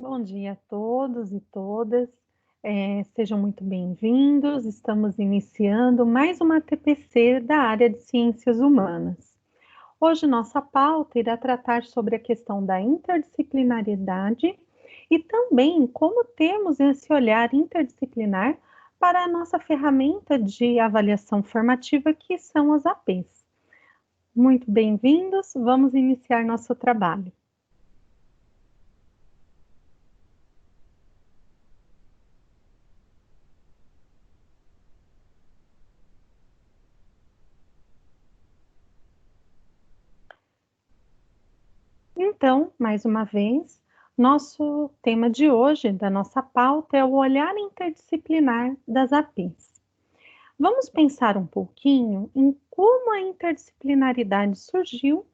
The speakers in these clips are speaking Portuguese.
Bom dia a todos e todas, sejam muito bem-vindos. Estamos iniciando mais uma TPC da área de Ciências Humanas. Hoje nossa pauta irá tratar sobre a questão da interdisciplinariedade e também como temos esse olhar interdisciplinar para a nossa ferramenta de avaliação formativa, que são as APs. Muito bem-vindos, vamos iniciar nosso trabalho. Então, mais uma vez, nosso tema de hoje, da nossa pauta, é o olhar interdisciplinar das APs. Vamos pensar um pouquinho em como a interdisciplinaridade surgiu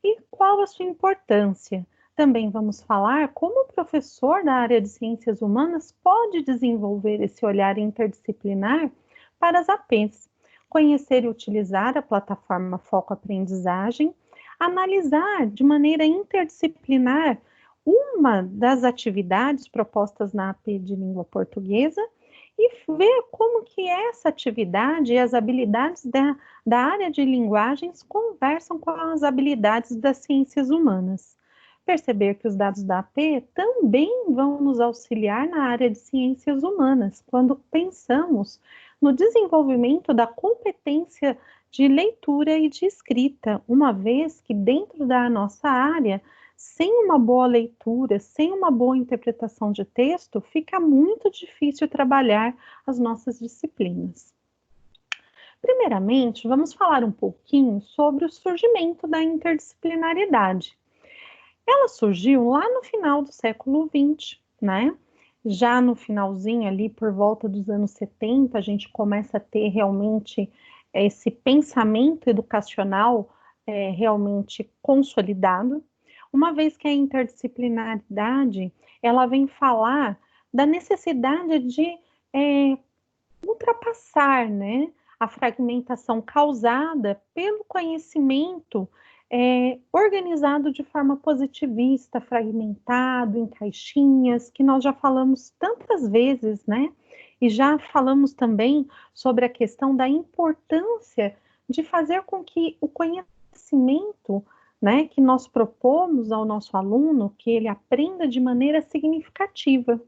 e qual a sua importância. Também vamos falar como o professor da área de ciências humanas pode desenvolver esse olhar interdisciplinar para as APs, conhecer e utilizar a plataforma Foco Aprendizagem, analisar de maneira interdisciplinar uma das atividades propostas na AP de língua portuguesa e ver como que essa atividade e as habilidades da área de linguagens conversam com as habilidades das ciências humanas. Perceber que os dados da AP também vão nos auxiliar na área de ciências humanas, quando pensamos no desenvolvimento da competência de leitura e de escrita, uma vez que dentro da nossa área, sem uma boa leitura, sem uma boa interpretação de texto, fica muito difícil trabalhar as nossas disciplinas. Primeiramente, vamos falar um pouquinho sobre o surgimento da interdisciplinaridade. Ela surgiu lá no final do século XX, né? Já no finalzinho ali, por volta dos anos 70, a gente começa a ter realmente esse pensamento educacional realmente consolidado, uma vez que a interdisciplinaridade, ela vem falar da necessidade de ultrapassar, né, a fragmentação causada pelo conhecimento organizado de forma positivista, fragmentado, em caixinhas, que nós já falamos tantas vezes, né? E já falamos também sobre a questão da importância de fazer com que o conhecimento, né, que nós propomos ao nosso aluno, que ele aprenda de maneira significativa.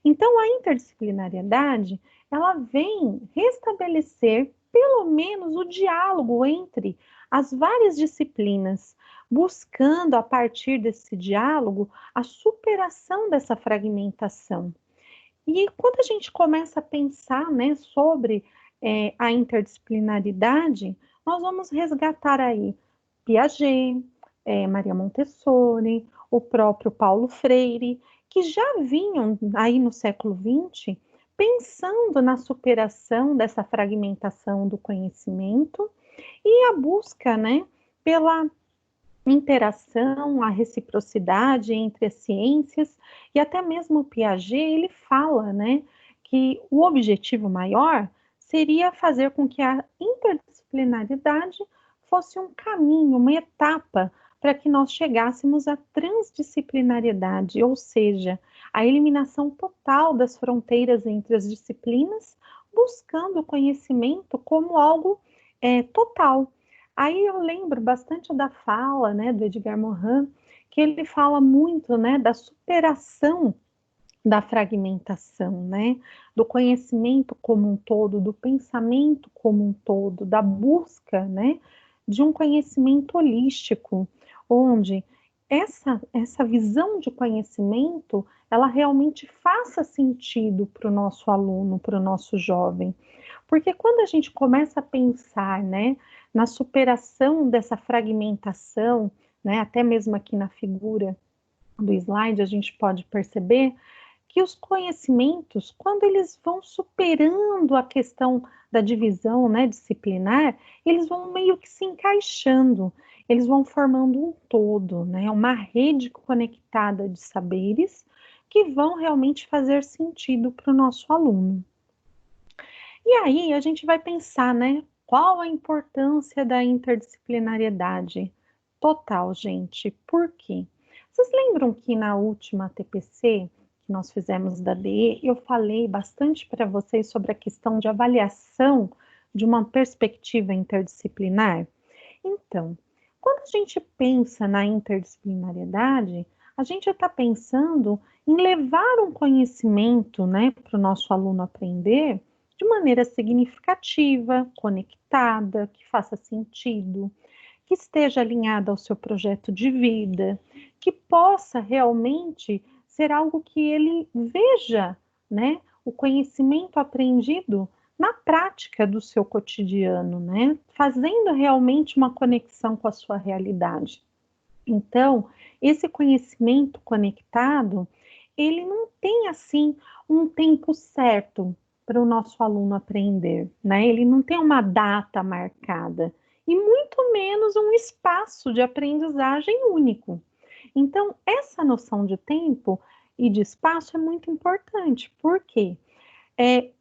Então, a interdisciplinariedade, ela vem restabelecer pelo menos o diálogo entre as várias disciplinas, buscando a partir desse diálogo a superação dessa fragmentação. E quando a gente começa a pensar, né, sobre a interdisciplinaridade, nós vamos resgatar aí Piaget, Maria Montessori, o próprio Paulo Freire, que já vinham aí no século XX pensando na superação dessa fragmentação do conhecimento e a busca, né, pela interação, a reciprocidade entre as ciências, e até mesmo o Piaget, ele fala, né, que o objetivo maior seria fazer com que a interdisciplinaridade fosse um caminho, uma etapa para que nós chegássemos à transdisciplinariedade, ou seja, a eliminação total das fronteiras entre as disciplinas, buscando o conhecimento como algo total. Aí eu lembro bastante da fala, né, do Edgar Morin, que ele fala muito, né, da superação da fragmentação, né, do conhecimento como um todo, do pensamento como um todo, da busca, né, de um conhecimento holístico, onde essa visão de conhecimento, ela realmente faça sentido para o nosso aluno, para o nosso jovem. Porque quando a gente começa a pensar, né, na superação dessa fragmentação, né, até mesmo aqui na figura do slide, a gente pode perceber que os conhecimentos, quando eles vão superando a questão da divisão, né, disciplinar, eles vão meio que se encaixando, eles vão formando um todo, né, uma rede conectada de saberes que vão realmente fazer sentido para o nosso aluno. E aí a gente vai pensar, né, qual a importância da interdisciplinariedade? Total, gente. Por quê? Vocês lembram que na última TPC que nós fizemos da DE, eu falei bastante para vocês sobre a questão de avaliação de uma perspectiva interdisciplinar. Então, quando a gente pensa na interdisciplinariedade, a gente está pensando em levar um conhecimento, né, para o nosso aluno aprender de maneira significativa, conectada, que faça sentido, que esteja alinhada ao seu projeto de vida, que possa realmente ser algo que ele veja, né, o conhecimento aprendido na prática do seu cotidiano, né, fazendo realmente uma conexão com a sua realidade. Então, esse conhecimento conectado, ele não tem assim um tempo certo para o nosso aluno aprender, né? Ele não tem uma data marcada e muito menos um espaço de aprendizagem único. Então, essa noção de tempo e de espaço é muito importante. Por quê?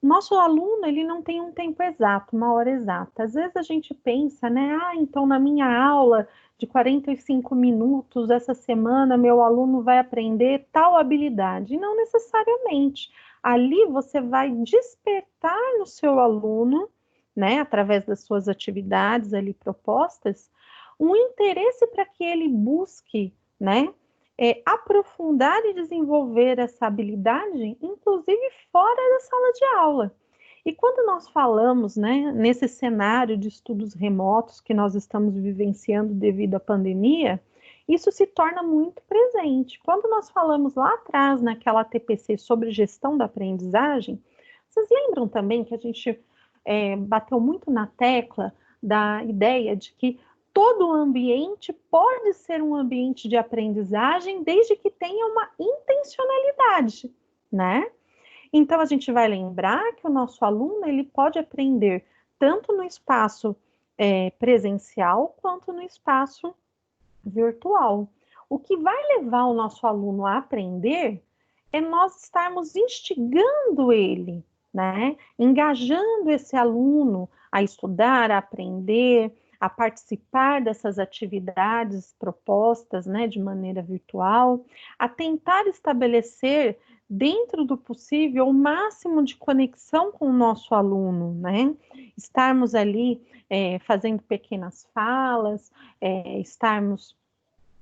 Nosso aluno, ele não tem um tempo exato, uma hora exata. Às vezes a gente pensa, né? Então na minha aula de 45 minutos essa semana, meu aluno vai aprender tal habilidade. Não necessariamente. Ali você vai despertar no seu aluno, né? Através das suas atividades ali propostas, um interesse para que ele busque, né? Aprofundar e desenvolver essa habilidade, inclusive fora da sala de aula. E quando nós falamos, né, nesse cenário de estudos remotos que nós estamos vivenciando devido à pandemia, isso se torna muito presente. Quando nós falamos lá atrás, naquela TPC sobre gestão da aprendizagem, vocês lembram também que a gente bateu muito na tecla da ideia de que todo ambiente pode ser um ambiente de aprendizagem desde que tenha uma intencionalidade, né? Então a gente vai lembrar que o nosso aluno ele pode aprender tanto no espaço presencial quanto no espaço virtual. O que vai levar o nosso aluno a aprender é nós estarmos instigando ele, né? Engajando esse aluno a estudar, a aprender, a participar dessas atividades propostas, né, de maneira virtual, a tentar estabelecer, dentro do possível, o máximo de conexão com o nosso aluno, né? Estarmos ali fazendo pequenas falas, estarmos,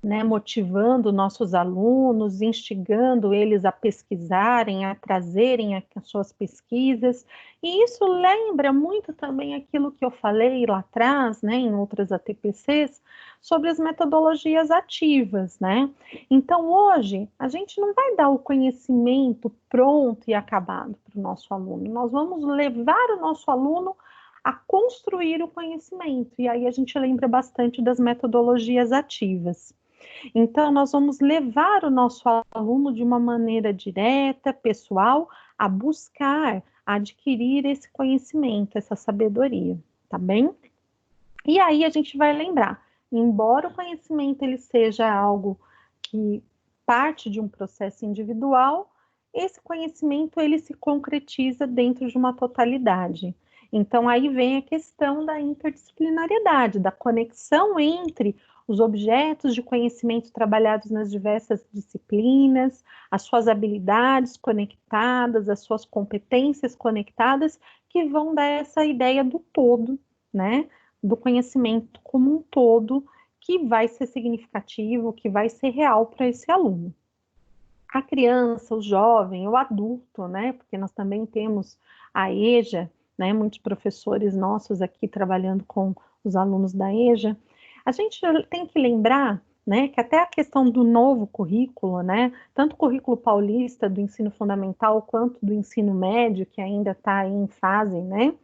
né, motivando nossos alunos, instigando eles a pesquisarem, a trazerem as suas pesquisas, e isso lembra muito também aquilo que eu falei lá atrás, né, em outras ATPCs, sobre as metodologias ativas, né? Então, hoje, a gente não vai dar o conhecimento pronto e acabado para o nosso aluno, nós vamos levar o nosso aluno a construir o conhecimento, e aí a gente lembra bastante das metodologias ativas. Então, nós vamos levar o nosso aluno de uma maneira direta, pessoal, a buscar adquirir esse conhecimento, essa sabedoria, tá bem? E aí a gente vai lembrar, embora o conhecimento ele seja algo que parte de um processo individual, esse conhecimento ele se concretiza dentro de uma totalidade. Então aí vem a questão da interdisciplinariedade, da conexão entre os objetos de conhecimento trabalhados nas diversas disciplinas, as suas habilidades conectadas, as suas competências conectadas, que vão dar essa ideia do todo, né? Do conhecimento como um todo, que vai ser significativo, que vai ser real para esse aluno. A criança, o jovem, o adulto, né? Porque nós também temos a EJA, né? Muitos professores nossos aqui trabalhando com os alunos da EJA. A gente tem que lembrar, né, que até a questão do novo currículo, né, tanto o currículo paulista do ensino fundamental quanto do ensino médio, que ainda está em fase, né,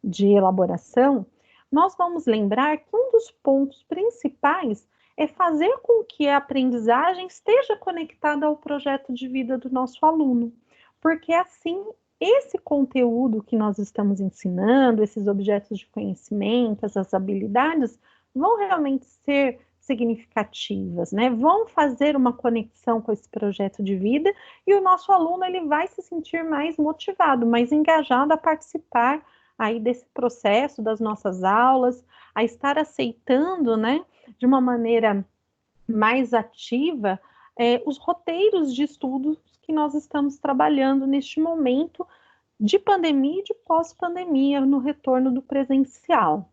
de elaboração, nós vamos lembrar que um dos pontos principais é fazer com que a aprendizagem esteja conectada ao projeto de vida do nosso aluno, porque assim esse conteúdo que nós estamos ensinando, esses objetos de conhecimento, essas habilidades, vão realmente ser significativas, né? Vão fazer uma conexão com esse projeto de vida e o nosso aluno ele vai se sentir mais motivado, mais engajado a participar aí desse processo das nossas aulas, a estar aceitando, né, de uma maneira mais ativa os roteiros de estudos que nós estamos trabalhando neste momento de pandemia e de pós-pandemia no retorno do presencial.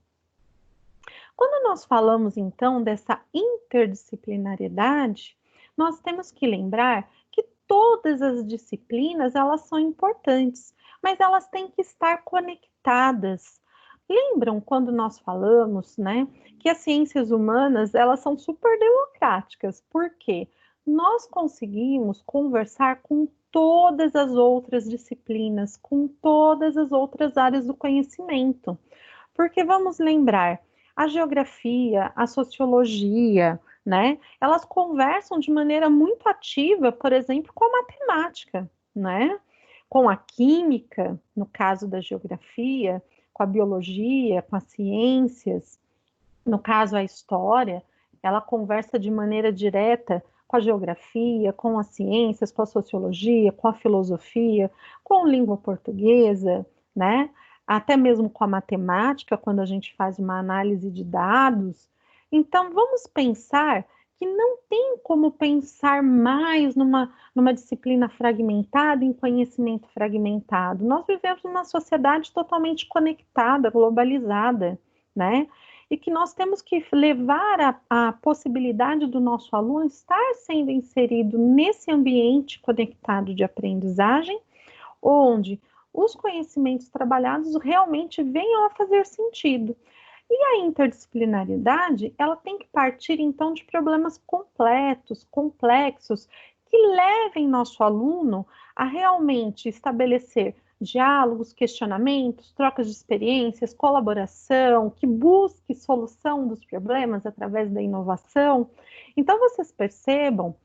Quando nós falamos, então, dessa interdisciplinariedade, nós temos que lembrar que todas as disciplinas, elas são importantes, mas elas têm que estar conectadas. Lembram quando nós falamos, né, que as ciências humanas, elas são super democráticas, porque nós conseguimos conversar com todas as outras disciplinas, com todas as outras áreas do conhecimento. Porque vamos lembrar, a geografia, a sociologia, né? Elas conversam de maneira muito ativa, por exemplo, com a matemática, né? Com a química, no caso da geografia, com a biologia, com as ciências, no caso a história, ela conversa de maneira direta com a geografia, com as ciências, com a sociologia, com a filosofia, com a língua portuguesa, né? Até mesmo com a matemática, quando a gente faz uma análise de dados. Então, vamos pensar que não tem como pensar mais numa disciplina fragmentada, em conhecimento fragmentado. Nós vivemos numa sociedade totalmente conectada, globalizada, né? E que nós temos que levar a possibilidade do nosso aluno estar sendo inserido nesse ambiente conectado de aprendizagem, onde os conhecimentos trabalhados realmente venham a fazer sentido. E a interdisciplinaridade, ela tem que partir, então, de problemas completos, complexos, que levem nosso aluno a realmente estabelecer diálogos, questionamentos, trocas de experiências, colaboração, que busque solução dos problemas através da inovação. Então, vocês percebam,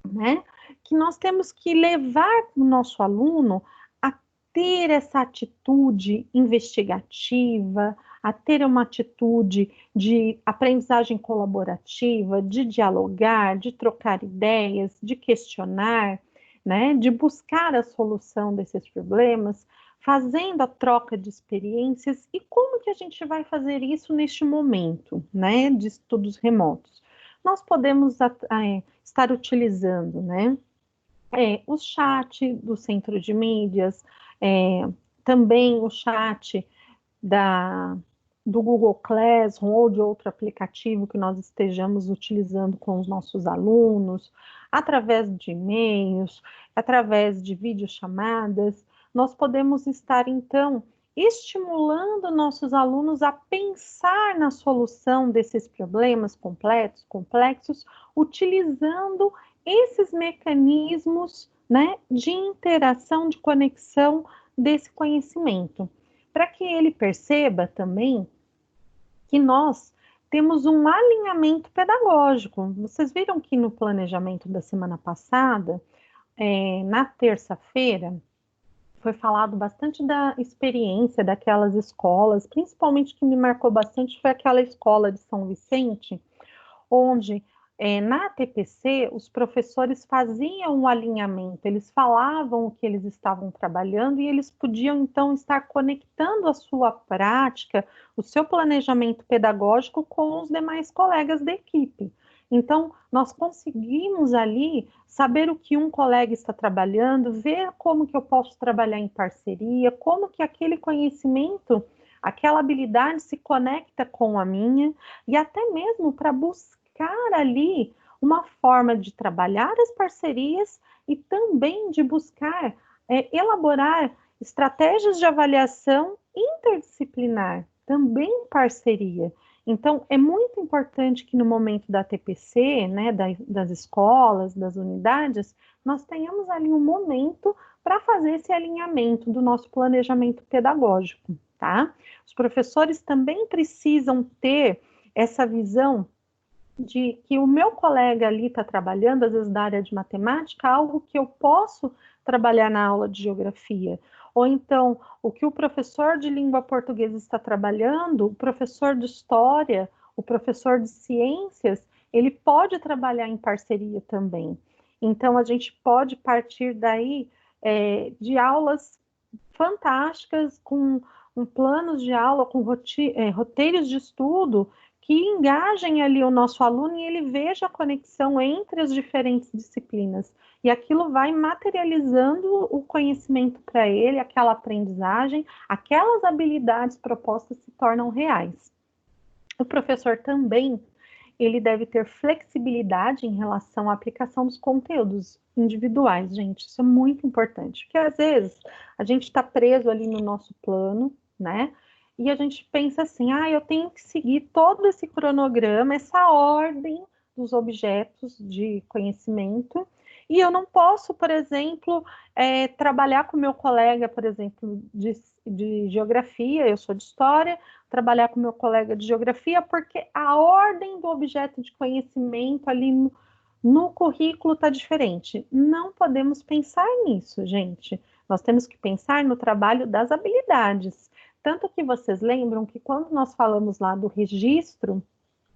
né, que nós temos que levar o nosso aluno a ter essa atitude investigativa, a ter uma atitude de aprendizagem colaborativa, de dialogar, de trocar ideias, de questionar, né, de buscar a solução desses problemas, fazendo a troca de experiências. E como que a gente vai fazer isso neste momento, né, de estudos remotos? Nós podemos estar utilizando, né, o chat do centro de mídias, também o chat da, do Google Classroom ou de outro aplicativo que nós estejamos utilizando com os nossos alunos, através de e-mails, através de videochamadas, nós podemos estar, então, estimulando nossos alunos a pensar na solução desses problemas complexos, utilizando esses mecanismos, né, de interação, de conexão desse conhecimento, para que ele perceba também que nós temos um alinhamento pedagógico. Vocês viram que no planejamento da semana passada, na terça-feira, foi falado bastante da experiência daquelas escolas, principalmente que me marcou bastante foi aquela escola de São Vicente, onde na TPC os professores faziam um alinhamento, eles falavam o que eles estavam trabalhando e eles podiam então estar conectando a sua prática, o seu planejamento pedagógico com os demais colegas da equipe. Então, nós conseguimos ali saber o que um colega está trabalhando, ver como que eu posso trabalhar em parceria, como que aquele conhecimento, aquela habilidade se conecta com a minha, e até mesmo para buscar ali uma forma de trabalhar as parcerias e também de buscar elaborar estratégias de avaliação interdisciplinar, também em parceria. Então, é muito importante que no momento da TPC, né, das escolas, das unidades, nós tenhamos ali um momento para fazer esse alinhamento do nosso planejamento pedagógico, tá? Os professores também precisam ter essa visão de que o meu colega ali está trabalhando, às vezes da área de matemática, algo que eu posso trabalhar na aula de geografia. Ou então, o que o professor de língua portuguesa está trabalhando, o professor de história, o professor de ciências, ele pode trabalhar em parceria também. Então, a gente pode partir daí de aulas fantásticas, com planos de aula, com roteiros de estudo, que engajem ali o nosso aluno e ele veja a conexão entre as diferentes disciplinas. E aquilo vai materializando o conhecimento para ele, aquela aprendizagem, aquelas habilidades propostas se tornam reais. O professor também, ele deve ter flexibilidade em relação à aplicação dos conteúdos individuais, gente, isso é muito importante, porque às vezes a gente está preso ali no nosso plano, né, e a gente pensa assim, eu tenho que seguir todo esse cronograma, essa ordem dos objetos de conhecimento, e eu não posso, por exemplo, trabalhar com meu colega, por exemplo, de geografia, eu sou de história, trabalhar com meu colega de geografia, porque a ordem do objeto de conhecimento ali no currículo está diferente. Não podemos pensar nisso, gente. Nós temos que pensar no trabalho das habilidades. Tanto que vocês lembram que quando nós falamos lá do registro,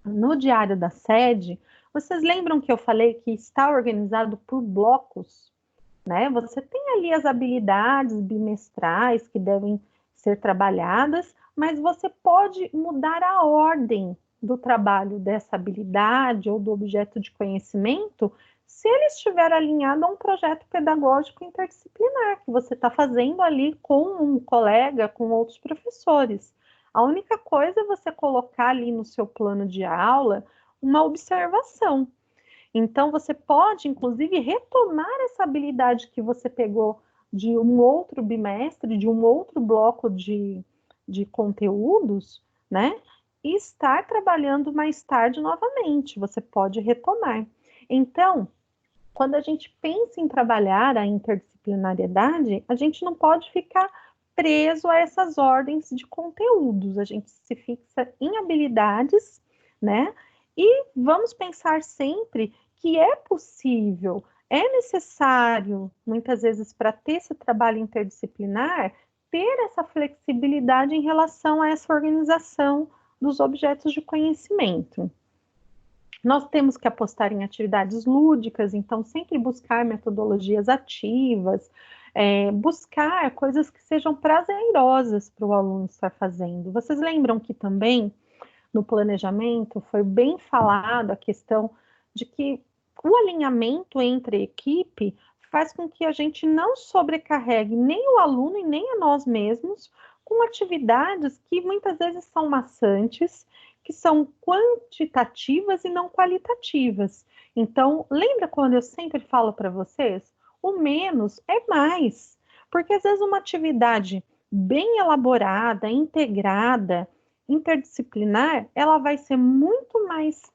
no diário da sede, vocês lembram que eu falei que está organizado por blocos, né? Você tem ali as habilidades bimestrais que devem ser trabalhadas, mas você pode mudar a ordem do trabalho dessa habilidade ou do objeto de conhecimento se ele estiver alinhado a um projeto pedagógico interdisciplinar que você está fazendo ali com um colega, com outros professores. A única coisa é você colocar ali no seu plano de aula uma observação. Então, você pode, inclusive, retomar essa habilidade que você pegou de um outro bimestre, de um outro bloco de conteúdos, né? E estar trabalhando mais tarde novamente. Você pode retomar. Então, quando a gente pensa em trabalhar a interdisciplinariedade, a gente não pode ficar preso a essas ordens de conteúdos. A gente se fixa em habilidades, né? E vamos pensar sempre que é possível, é necessário, muitas vezes, para ter esse trabalho interdisciplinar, ter essa flexibilidade em relação a essa organização dos objetos de conhecimento. Nós temos que apostar em atividades lúdicas, então sempre buscar metodologias ativas, buscar coisas que sejam prazerosas para o aluno estar fazendo. Vocês lembram que também no planejamento foi bem falado a questão de que o alinhamento entre a equipe faz com que a gente não sobrecarregue nem o aluno e nem a nós mesmos com atividades que muitas vezes são maçantes, que são quantitativas e não qualitativas. Então, lembra quando eu sempre falo para vocês? O menos é mais, porque às vezes uma atividade bem elaborada, integrada, interdisciplinar, ela vai ser muito mais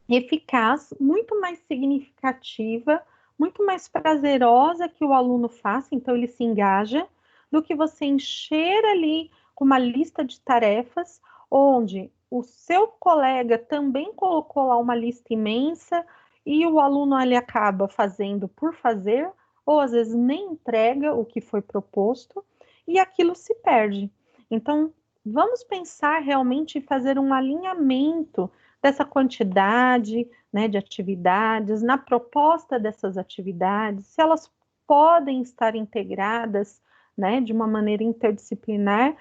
eficaz, muito mais significativa, muito mais prazerosa que o aluno faça, então ele se engaja, do que você encher ali com uma lista de tarefas, onde o seu colega também colocou lá uma lista imensa e o aluno ele acaba fazendo por fazer, ou às vezes nem entrega o que foi proposto, e aquilo se perde. Então, vamos pensar realmente em fazer um alinhamento dessa quantidade, né, de atividades, na proposta dessas atividades, se elas podem estar integradas, né, de uma maneira interdisciplinar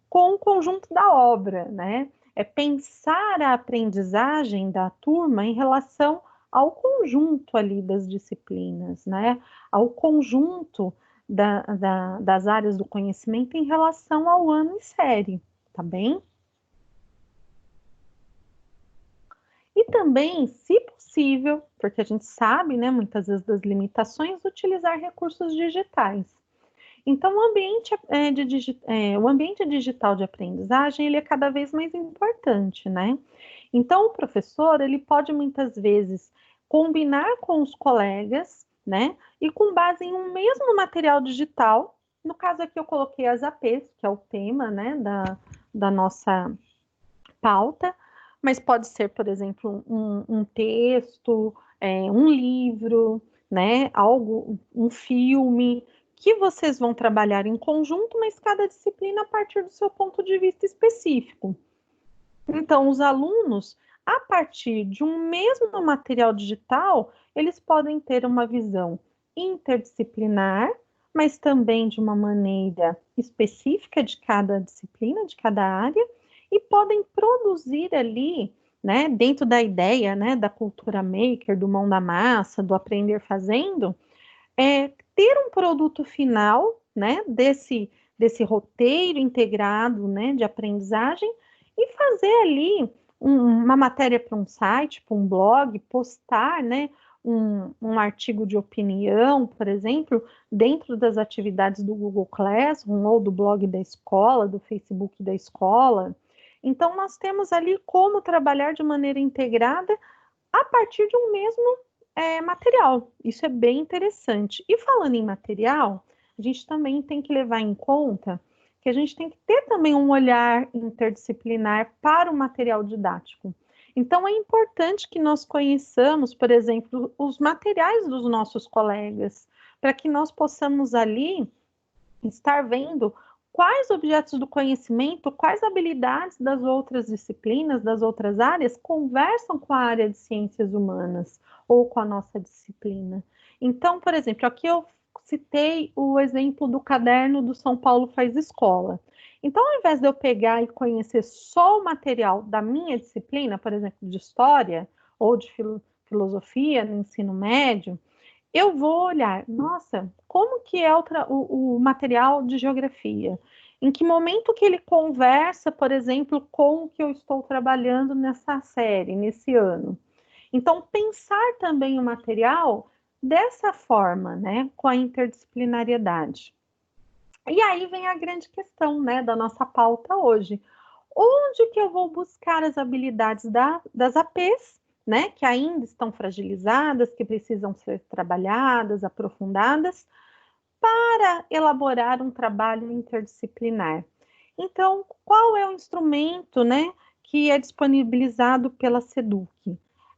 com o conjunto da obra, né? É pensar a aprendizagem da turma em relação ao conjunto ali das disciplinas, né? Ao conjunto das áreas do conhecimento em relação ao ano em série, tá bem? E também, se possível, porque a gente sabe, né, muitas vezes das limitações, utilizar recursos digitais. Então, o ambiente digital de aprendizagem, ele é cada vez mais importante, né? Então, o professor, ele pode muitas vezes combinar com os colegas, né? E com base em um mesmo material digital, no caso aqui eu coloquei as APs, que é o tema, né, da nossa pauta, mas pode ser, por exemplo, um texto, um livro, né, um filme, que vocês vão trabalhar em conjunto, mas cada disciplina a partir do seu ponto de vista específico. Então, os alunos, a partir de um mesmo material digital, eles podem ter uma visão interdisciplinar, mas também de uma maneira específica de cada disciplina, de cada área, e podem produzir ali, né, dentro da ideia, né, da cultura maker, do mão da massa, do aprender fazendo, ter um produto final, né, desse roteiro integrado, né, de aprendizagem e fazer ali uma matéria para um site, para um blog, postar, né, um artigo de opinião, por exemplo, dentro das atividades do Google Classroom ou do blog da escola, do Facebook da escola. Então, nós temos ali como trabalhar de maneira integrada a partir de um mesmo material. Isso é bem interessante. E falando em material, a gente também tem que levar em conta que a gente tem que ter também um olhar interdisciplinar para o material didático. Então, é importante que nós conheçamos, por exemplo, os materiais dos nossos colegas, para que nós possamos ali estar vendo quais objetos do conhecimento, quais habilidades das outras disciplinas, das outras áreas, conversam com a área de ciências humanas ou com a nossa disciplina. Então, por exemplo, aqui eu citei o exemplo do caderno do São Paulo Faz Escola. Então, ao invés de eu pegar e conhecer só o material da minha disciplina, por exemplo, de história ou de filosofia no ensino médio, eu vou olhar, nossa, como que é o material de geografia? Em que momento que ele conversa, por exemplo, com o que eu estou trabalhando nessa série, nesse ano? Então, pensar também o material dessa forma, né, com a interdisciplinariedade. E aí vem a grande questão, né, da nossa pauta hoje. Onde que eu vou buscar as habilidades das APs, né, que ainda estão fragilizadas, que precisam ser trabalhadas, aprofundadas, para elaborar um trabalho interdisciplinar? Então, qual é o instrumento, né, que é disponibilizado pela SEDUC?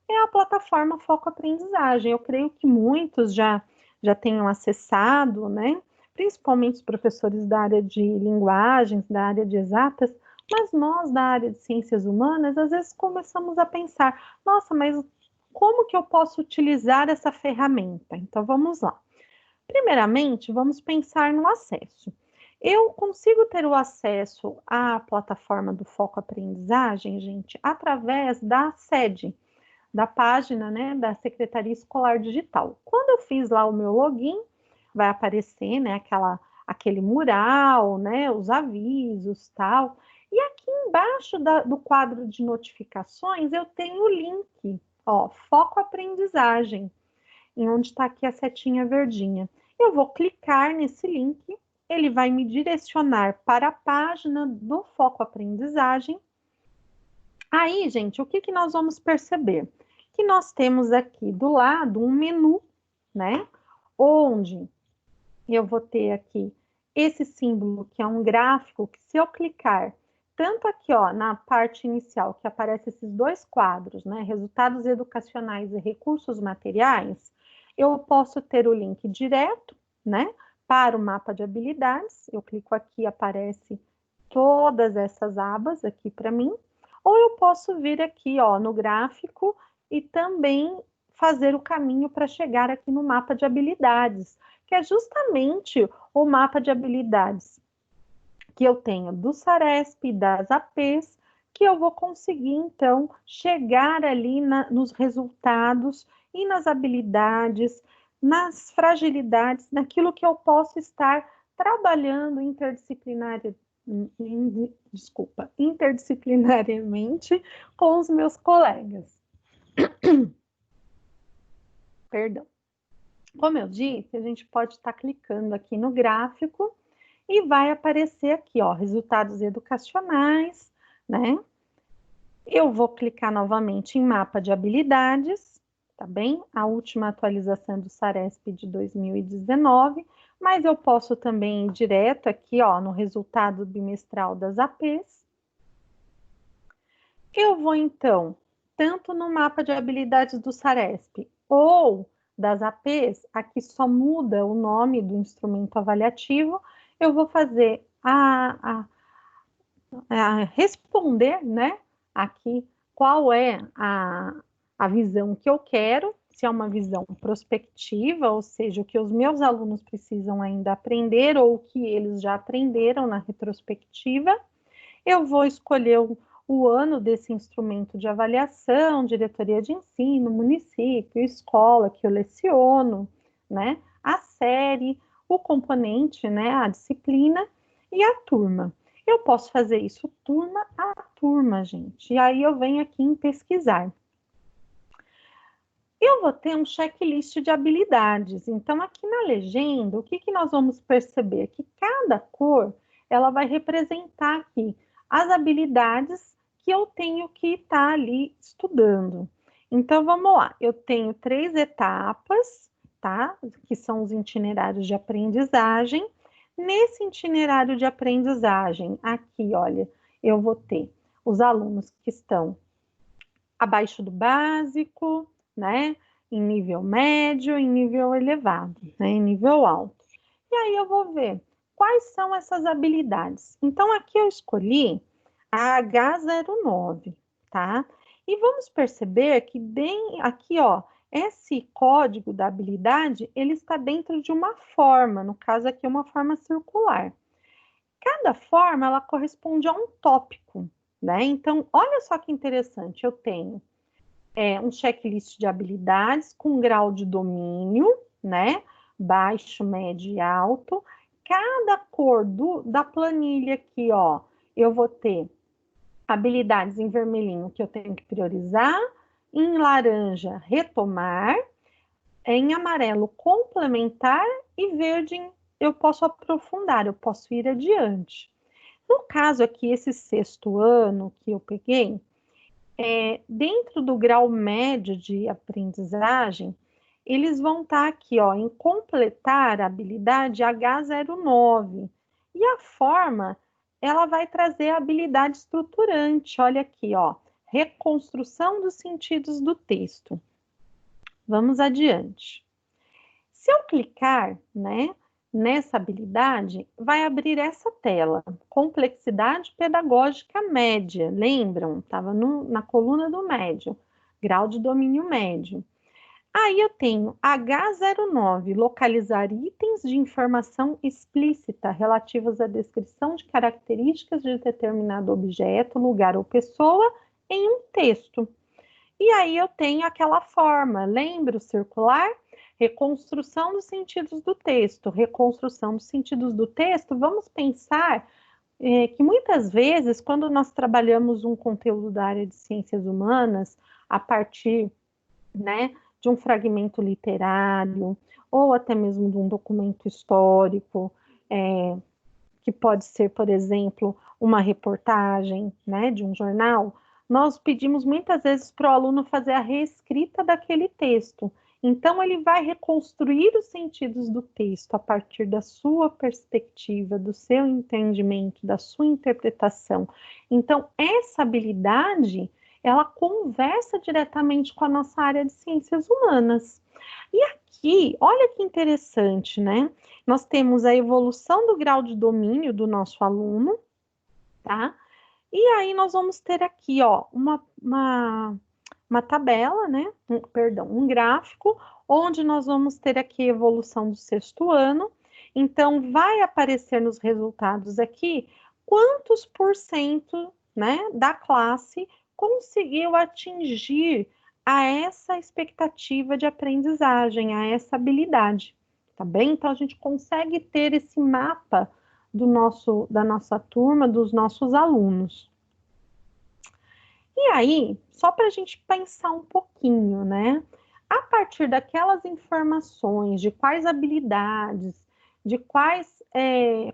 É a plataforma Foco Aprendizagem. Eu creio que muitos já tenham acessado, né, principalmente os professores da área de linguagens, da área de exatas, mas nós da área de ciências humanas, às vezes começamos a pensar, nossa, mas como que eu posso utilizar essa ferramenta? Então, vamos lá. Primeiramente, vamos pensar no acesso. Eu consigo ter o acesso à plataforma do Foco Aprendizagem, gente, através da sede, da página, né, da Secretaria Escolar Digital. Quando eu fiz lá o meu login, vai aparecer, né, aquele mural, né, os avisos, tal. E aqui embaixo do quadro de notificações, eu tenho o link, ó, Foco Aprendizagem, em onde está aqui a setinha verdinha. Eu vou clicar nesse link, ele vai me direcionar para a página do Foco Aprendizagem. Aí, gente, o que nós vamos perceber? Que nós temos aqui do lado um menu, né? Onde eu vou ter aqui esse símbolo, que é um gráfico, que se eu clicar tanto aqui, ó, na parte inicial, que aparece esses dois quadros, né? Resultados educacionais e recursos materiais, eu posso ter o link direto, né? Para o mapa de habilidades. Eu clico aqui, aparece todas essas abas aqui para mim. Ou eu posso vir aqui, ó, no gráfico e também fazer o caminho para chegar aqui no mapa de habilidades, que é justamente o mapa de habilidades que eu tenho do SARESP, das APs, que eu vou conseguir, então, chegar ali nos resultados e nas habilidades, nas fragilidades, naquilo que eu posso estar trabalhando interdisciplinariamente com os meus colegas. Perdão. Como eu disse, a gente pode estar clicando aqui no gráfico e vai aparecer aqui, ó, resultados educacionais, né? Eu vou clicar novamente em mapa de habilidades, tá bem? A última atualização do SARESP de 2019, mas eu posso também ir direto aqui, ó, no resultado bimestral das APs. Eu vou, então, tanto no mapa de habilidades do SARESP ou das APs, aqui só muda o nome do instrumento avaliativo, eu vou fazer responder, né, aqui qual é a visão que eu quero, se é uma visão prospectiva, ou seja, o que os meus alunos precisam ainda aprender ou o que eles já aprenderam na retrospectiva. eu vou escolher o ano desse instrumento de avaliação, diretoria de ensino, município, escola que eu leciono, né? A série, o componente, né? A disciplina e a turma. Eu posso fazer isso turma a turma, gente. E aí eu venho aqui em pesquisar. Eu vou ter um checklist de habilidades. Então, aqui na legenda, o que nós vamos perceber? Que cada cor, ela vai representar aqui as habilidades que eu tenho que estar ali estudando. Então, vamos lá. Eu tenho 3 etapas, tá? Que são os itinerários de aprendizagem. Nesse itinerário de aprendizagem, aqui, olha, eu vou ter os alunos que estão abaixo do básico, né? Em nível médio, em nível elevado, né? Em nível alto. E aí eu vou ver quais são essas habilidades. Então, aqui eu escolhi a H09, tá? E vamos perceber que bem aqui, ó, esse código da habilidade, ele está dentro de uma forma, no caso aqui, uma forma circular. Cada forma, ela corresponde a um tópico, né? Então, olha só que interessante, eu tenho um checklist de habilidades com grau de domínio, né? Baixo, médio e alto. Cada cor da planilha aqui, ó, eu vou ter habilidades em vermelhinho que eu tenho que priorizar, em laranja, retomar, em amarelo, complementar e verde, eu posso aprofundar, eu posso ir adiante. No caso aqui, esse 6º ano que eu peguei, dentro do grau médio de aprendizagem, eles vão estar aqui, ó, em completar a habilidade H09. E a forma, ela vai trazer a habilidade estruturante. Olha aqui, ó, reconstrução dos sentidos do texto. Vamos adiante. Se eu clicar, né, nessa habilidade, vai abrir essa tela, complexidade pedagógica média, lembram? Estava na coluna do médio, grau de domínio médio. Aí eu tenho H09, localizar itens de informação explícita relativos à descrição de características de determinado objeto, lugar ou pessoa em um texto. E aí eu tenho aquela forma, lembra o circular? Reconstrução dos sentidos do texto. Reconstrução dos sentidos do texto, vamos pensar que muitas vezes, quando nós trabalhamos um conteúdo da área de ciências humanas, a partir, né, de um fragmento literário, ou até mesmo de um documento histórico, que pode ser, por exemplo, uma reportagem, né, de um jornal, nós pedimos muitas vezes para o aluno fazer a reescrita daquele texto. Então, ele vai reconstruir os sentidos do texto a partir da sua perspectiva, do seu entendimento, da sua interpretação. Então, essa habilidade, ela conversa diretamente com a nossa área de ciências humanas. E aqui, olha que interessante, né? Nós temos a evolução do grau de domínio do nosso aluno, tá? E aí nós vamos ter aqui, ó, uma tabela, né? Um gráfico, onde nós vamos ter aqui a evolução do 6º ano. Então, vai aparecer nos resultados aqui quantos por cento, né, da classe conseguiu atingir a essa expectativa de aprendizagem, a essa habilidade, tá bem? Então, a gente consegue ter esse mapa da nossa turma, dos nossos alunos. E aí, só para a gente pensar um pouquinho, né? A partir daquelas informações, de quais habilidades, de quais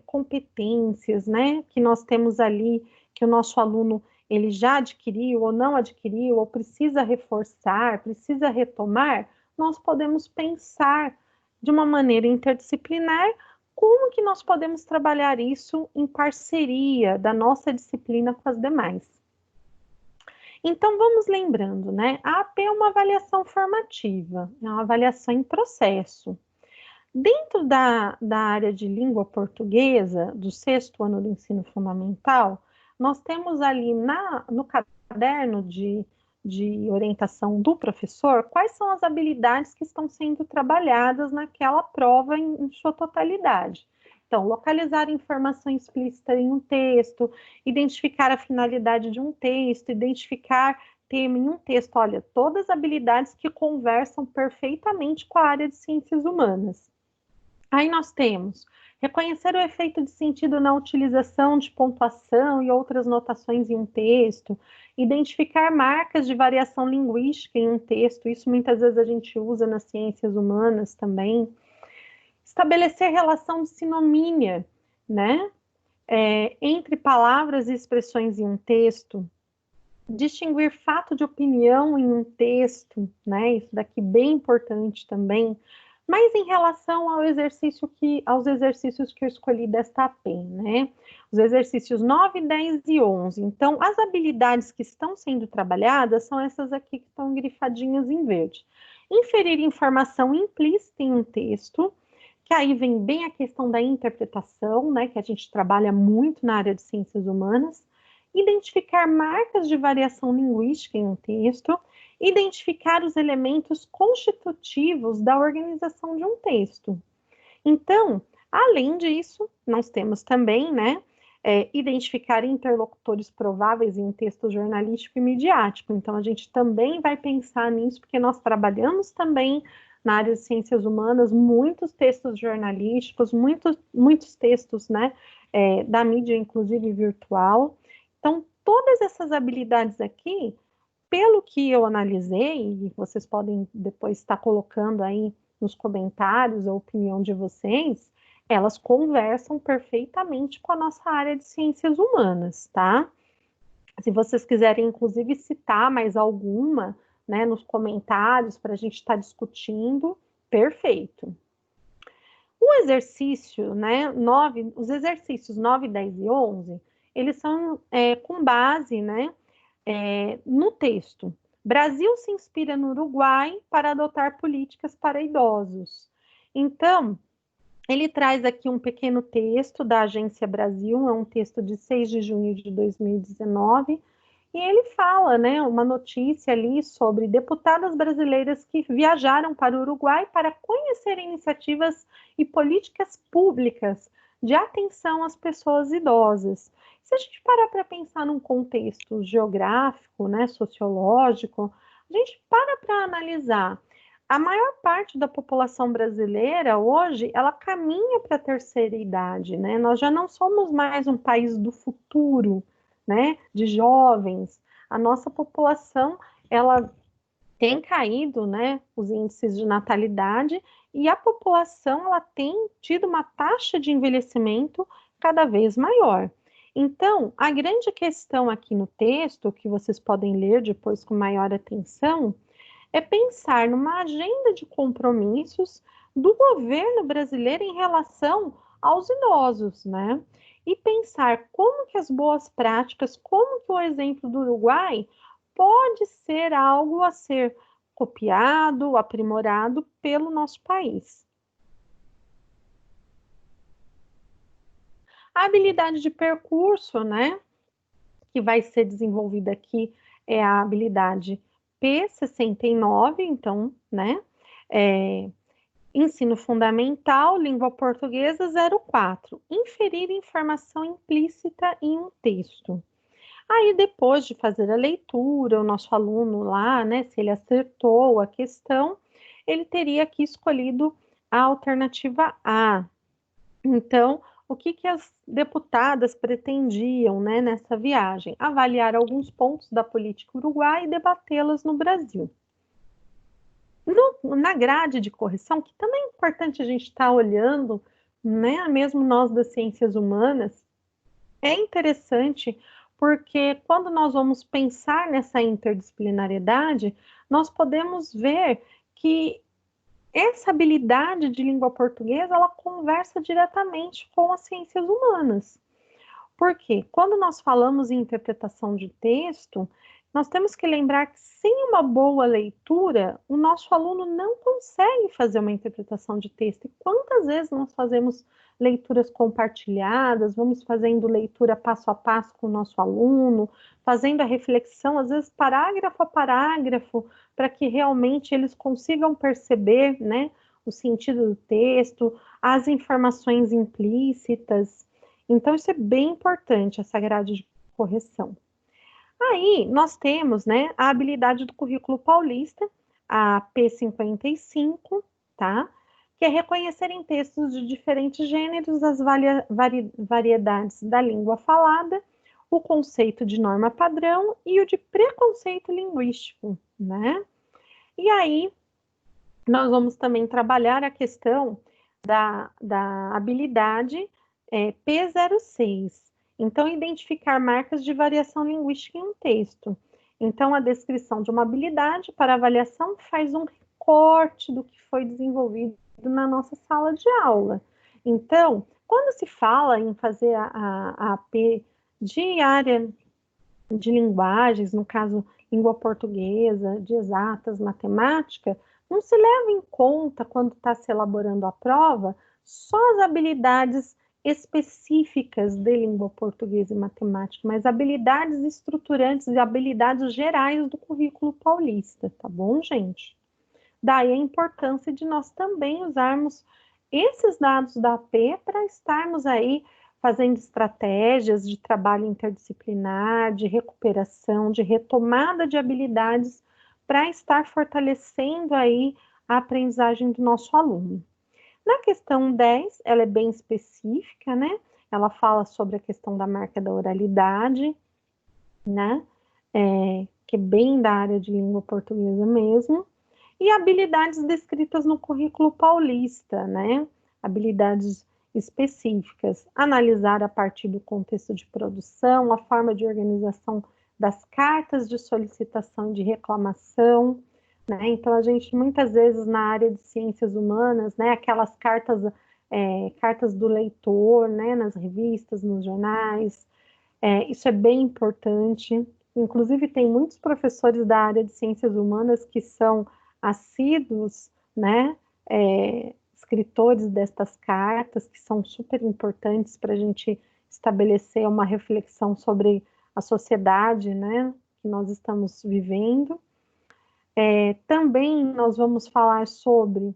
competências, né, que nós temos ali, que o nosso aluno ele já adquiriu ou não adquiriu, ou precisa reforçar, precisa retomar, nós podemos pensar de uma maneira interdisciplinar como que nós podemos trabalhar isso em parceria da nossa disciplina com as demais. Então, vamos lembrando, né? A AP é uma avaliação formativa, é uma avaliação em processo. Dentro da área de língua portuguesa, do 6º ano do ensino fundamental, nós temos ali no caderno de orientação do professor, quais são as habilidades que estão sendo trabalhadas naquela prova em sua totalidade. questão, localizar informação explícita em um texto, identificar a finalidade de um texto, identificar tema em um texto. Olha, todas habilidades que conversam perfeitamente com a área de ciências humanas. Aí nós temos reconhecer o efeito de sentido na utilização de pontuação e outras notações em um texto, identificar marcas de variação linguística em um texto, isso muitas vezes a gente usa nas ciências humanas também. Estabelecer relação de sinomínia, né, entre palavras e expressões em um texto, distinguir fato de opinião em um texto, né, isso daqui bem importante também. Mas em relação aos exercícios que eu escolhi desta PEN, né? Os exercícios 9, 10 e 11. Então, as habilidades que estão sendo trabalhadas são essas aqui que estão grifadinhas em verde. Inferir informação implícita em um texto, que aí vem bem a questão da interpretação, né? Que a gente trabalha muito na área de ciências humanas. Identificar marcas de variação linguística em um texto, identificar os elementos constitutivos da organização de um texto. Então, além disso, nós temos também, né, identificar interlocutores prováveis em um texto jornalístico e midiático. Então, a gente também vai pensar nisso, porque nós trabalhamos também na área de ciências humanas, muitos textos jornalísticos, muitos textos, né, da mídia, inclusive virtual. Então, todas essas habilidades aqui, pelo que eu analisei, e vocês podem depois estar colocando aí nos comentários a opinião de vocês, elas conversam perfeitamente com a nossa área de ciências humanas, tá? Se vocês quiserem, inclusive, citar mais alguma, né, nos comentários para a gente estar discutindo, perfeito. O exercício, né, os exercícios 9, 10 e 11, eles são com base, né, no texto. Brasil se inspira no Uruguai para adotar políticas para idosos. Então, ele traz aqui um pequeno texto da Agência Brasil, é um texto de 6 de junho de 2019, e ele fala, né, uma notícia ali sobre deputadas brasileiras que viajaram para o Uruguai para conhecer iniciativas e políticas públicas de atenção às pessoas idosas. Se a gente parar para pensar num contexto geográfico, né, sociológico, a gente para analisar. A maior parte da população brasileira hoje, ela caminha para a terceira idade, né? Nós já não somos mais um país do futuro, né? De jovens. A nossa população, ela tem caído, né? Os índices de natalidade e a população, ela tem tido uma taxa de envelhecimento cada vez maior. Então, a grande questão aqui no texto, que vocês podem ler depois com maior atenção, é pensar numa agenda de compromissos do governo brasileiro em relação aos idosos, né? E pensar como que as boas práticas, como que o exemplo do Uruguai pode ser algo a ser copiado, aprimorado pelo nosso país. A habilidade de percurso, né, que vai ser desenvolvida aqui é a habilidade P69, então, né, ensino fundamental, língua portuguesa 04, inferir informação implícita em um texto. Aí, depois de fazer a leitura, o nosso aluno lá, né, se ele acertou a questão, ele teria aqui escolhido a alternativa A. Então, o que as deputadas pretendiam, né, nessa viagem? Avaliar alguns pontos da política uruguaia e debatê-las no Brasil. Na grade de correção, que também é importante a gente estar olhando, né, mesmo nós das ciências humanas, é interessante porque quando nós vamos pensar nessa interdisciplinariedade, nós podemos ver que essa habilidade de língua portuguesa, ela conversa diretamente com as ciências humanas. Porque quando nós falamos em interpretação de texto, nós temos que lembrar que sem uma boa leitura, o nosso aluno não consegue fazer uma interpretação de texto. E quantas vezes nós fazemos leituras compartilhadas, vamos fazendo leitura passo a passo com o nosso aluno, fazendo a reflexão, às vezes parágrafo a parágrafo, para que realmente eles consigam perceber, né, o sentido do texto, as informações implícitas. Então, isso é bem importante, essa grade de correção. Aí, nós temos, né, a habilidade do currículo paulista, a P55, tá? Que é reconhecer em textos de diferentes gêneros as variedades da língua falada, o conceito de norma padrão e o de preconceito linguístico, né? E aí, nós vamos também trabalhar a questão da habilidade P06. Então, identificar marcas de variação linguística em um texto. Então, a descrição de uma habilidade para avaliação faz um recorte do que foi desenvolvido na nossa sala de aula. Então, quando se fala em fazer a AP de área de linguagens, no caso, língua portuguesa, de exatas, matemática, não se leva em conta, quando está se elaborando a prova, só as habilidades específicas de língua portuguesa e matemática, mas habilidades estruturantes e habilidades gerais do currículo paulista, tá bom, gente? Daí a importância de nós também usarmos esses dados da AP para estarmos aí fazendo estratégias de trabalho interdisciplinar, de recuperação, de retomada de habilidades para estar fortalecendo aí a aprendizagem do nosso aluno. Na questão 10, ela é bem específica, né? Ela fala sobre a questão da marca da oralidade, né? Que é bem da área de língua portuguesa mesmo. E habilidades descritas no currículo paulista, né? Habilidades específicas, analisar a partir do contexto de produção, a forma de organização das cartas de solicitação e de reclamação, né? Então, a gente, muitas vezes, na área de ciências humanas, né, aquelas cartas do leitor, né, nas revistas, nos jornais, isso é bem importante. Inclusive, tem muitos professores da área de ciências humanas que são assíduos, né, escritores destas cartas, que são super importantes para a gente estabelecer uma reflexão sobre a sociedade, né, que nós estamos vivendo. Também nós vamos falar sobre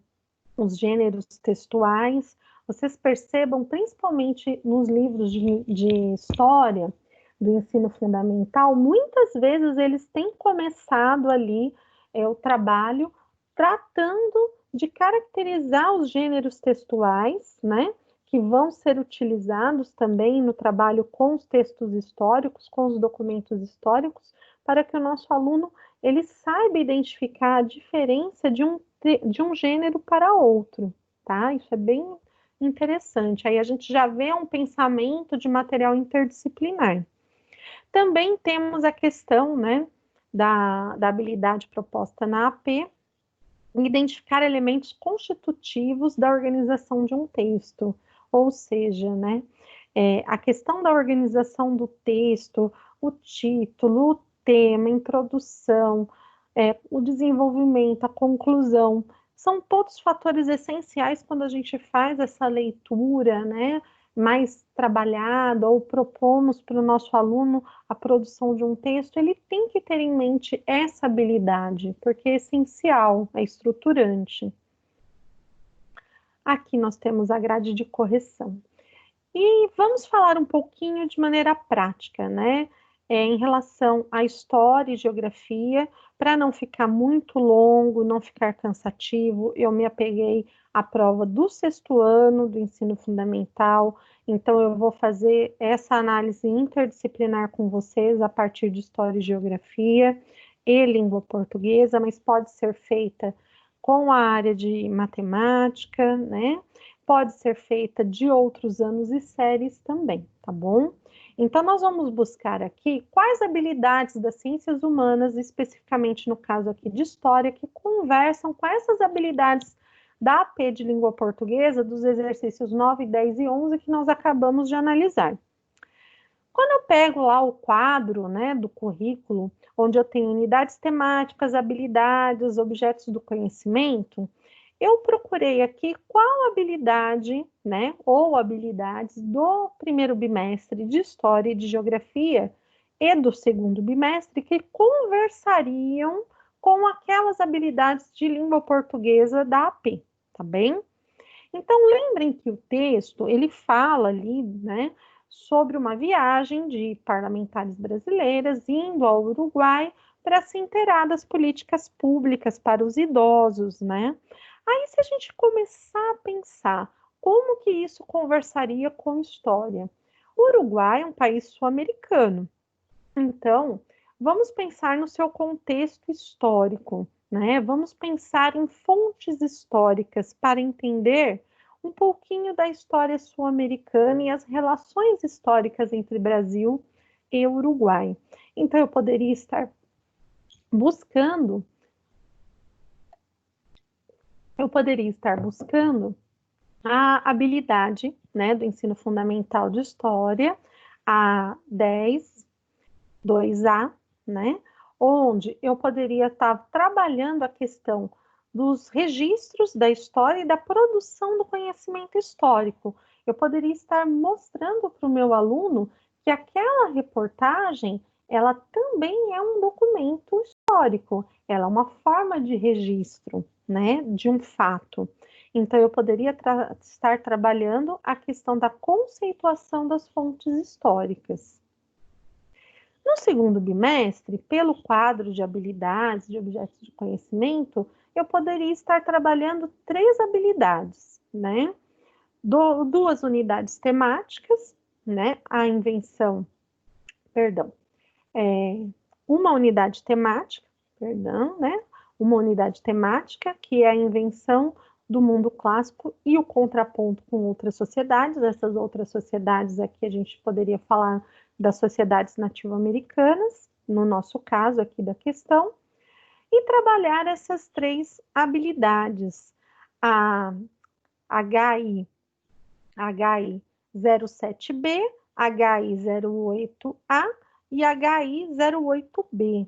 os gêneros textuais. Vocês percebam, principalmente nos livros de história do ensino fundamental, muitas vezes eles têm começado ali o trabalho tratando de caracterizar os gêneros textuais, né, que vão ser utilizados também no trabalho com os textos históricos, com os documentos históricos, para que o nosso aluno ele saiba identificar a diferença de um gênero para outro, tá? Isso é bem interessante. Aí a gente já vê um pensamento de material interdisciplinar. Também temos a questão, né, da habilidade proposta na AP, identificar elementos constitutivos da organização de um texto, ou seja, né, a questão da organização do texto, o título, o tema, a introdução, o desenvolvimento, a conclusão, são todos fatores essenciais quando a gente faz essa leitura, né, mais trabalhada, ou propomos para o nosso aluno a produção de um texto, ele tem que ter em mente essa habilidade, porque é essencial, é estruturante. Aqui nós temos a grade de correção. E vamos falar um pouquinho de maneira prática, né? Em relação à história e geografia, para não ficar muito longo, não ficar cansativo, eu me apeguei à prova do sexto ano do ensino fundamental, então eu vou fazer essa análise interdisciplinar com vocês a partir de história e geografia e língua portuguesa, mas pode ser feita com a área de matemática, né? Pode ser feita de outros anos e séries também, tá bom? Então, nós vamos buscar aqui quais habilidades das ciências humanas, especificamente no caso aqui de história, que conversam com essas habilidades da AP de língua portuguesa, dos exercícios 9, 10 e 11 que nós acabamos de analisar. Quando eu pego lá o quadro, né, do currículo, onde eu tenho unidades temáticas, habilidades, objetos do conhecimento, eu procurei aqui qual habilidade, né, ou habilidades do primeiro bimestre de História e de Geografia e do segundo bimestre que conversariam com aquelas habilidades de língua portuguesa da AP, tá bem? Então, lembrem que o texto, ele fala ali, né, sobre uma viagem de parlamentares brasileiras indo ao Uruguai para se inteirar das políticas públicas para os idosos, né? Aí, se a gente começar a pensar como que isso conversaria com história? O Uruguai é um país sul-americano, então, vamos pensar no seu contexto histórico, né? Vamos pensar em fontes históricas para entender um pouquinho da história sul-americana e as relações históricas entre Brasil e Uruguai. Então, buscando, eu poderia estar buscando a habilidade, né, do ensino fundamental de história, a 10, 2A, né? Onde eu poderia estar trabalhando a questão dos registros da história e da produção do conhecimento histórico. Eu poderia estar mostrando para o meu aluno que aquela reportagem, ela também é um documento histórico, ela é uma forma de registro, né, de um fato. Então, eu poderia estar trabalhando a questão da conceituação das fontes históricas. No segundo bimestre, pelo quadro de habilidades, de objetos de conhecimento, eu poderia estar trabalhando 3 habilidades, né? Duas unidades temáticas, né? A invenção, perdão, uma unidade temática, perdão, né? Uma unidade temática, que é a invenção do mundo clássico e o contraponto com outras sociedades. Essas outras sociedades aqui a gente poderia falar das sociedades nativo-americanas, no nosso caso aqui da questão, e trabalhar essas 3 habilidades, a HI 07B, HI 08A e HI 08B.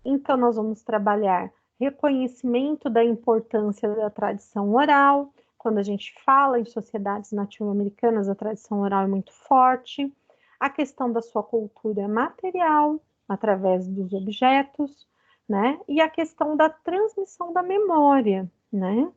Então, nós vamos trabalhar reconhecimento da importância da tradição oral. Quando a gente fala em sociedades nativo-americanas, a tradição oral é muito forte. A questão da sua cultura material, através dos objetos, né? E a questão da transmissão da memória, né?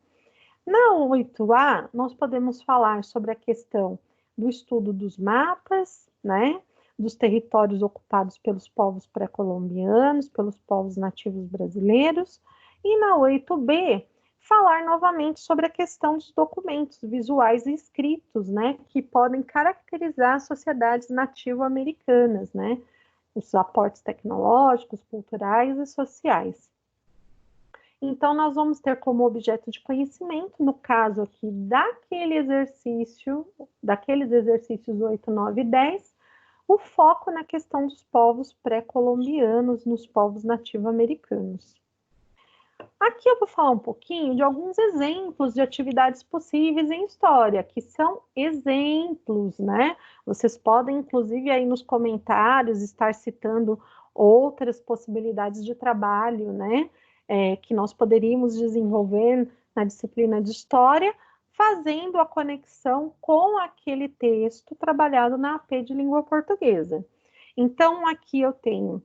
Na 8A, nós podemos falar sobre a questão do estudo dos mapas, né? Dos territórios ocupados pelos povos pré-colombianos, pelos povos nativos brasileiros. E na 8B, falar novamente sobre a questão dos documentos visuais e escritos, né? Que podem caracterizar as sociedades nativo-americanas, né? Os aportes tecnológicos, culturais e sociais. Então, nós vamos ter como objeto de conhecimento, no caso aqui daqueles exercícios 8, 9 e 10, o foco na questão dos povos pré-colombianos, nos povos nativo-americanos. Aqui eu vou falar um pouquinho de alguns exemplos de atividades possíveis em história, que são exemplos, né? Vocês podem, inclusive, aí nos comentários, estar citando outras possibilidades de trabalho, né? Que nós poderíamos desenvolver na disciplina de história, fazendo a conexão com aquele texto trabalhado na AP de língua portuguesa. Então, aqui eu tenho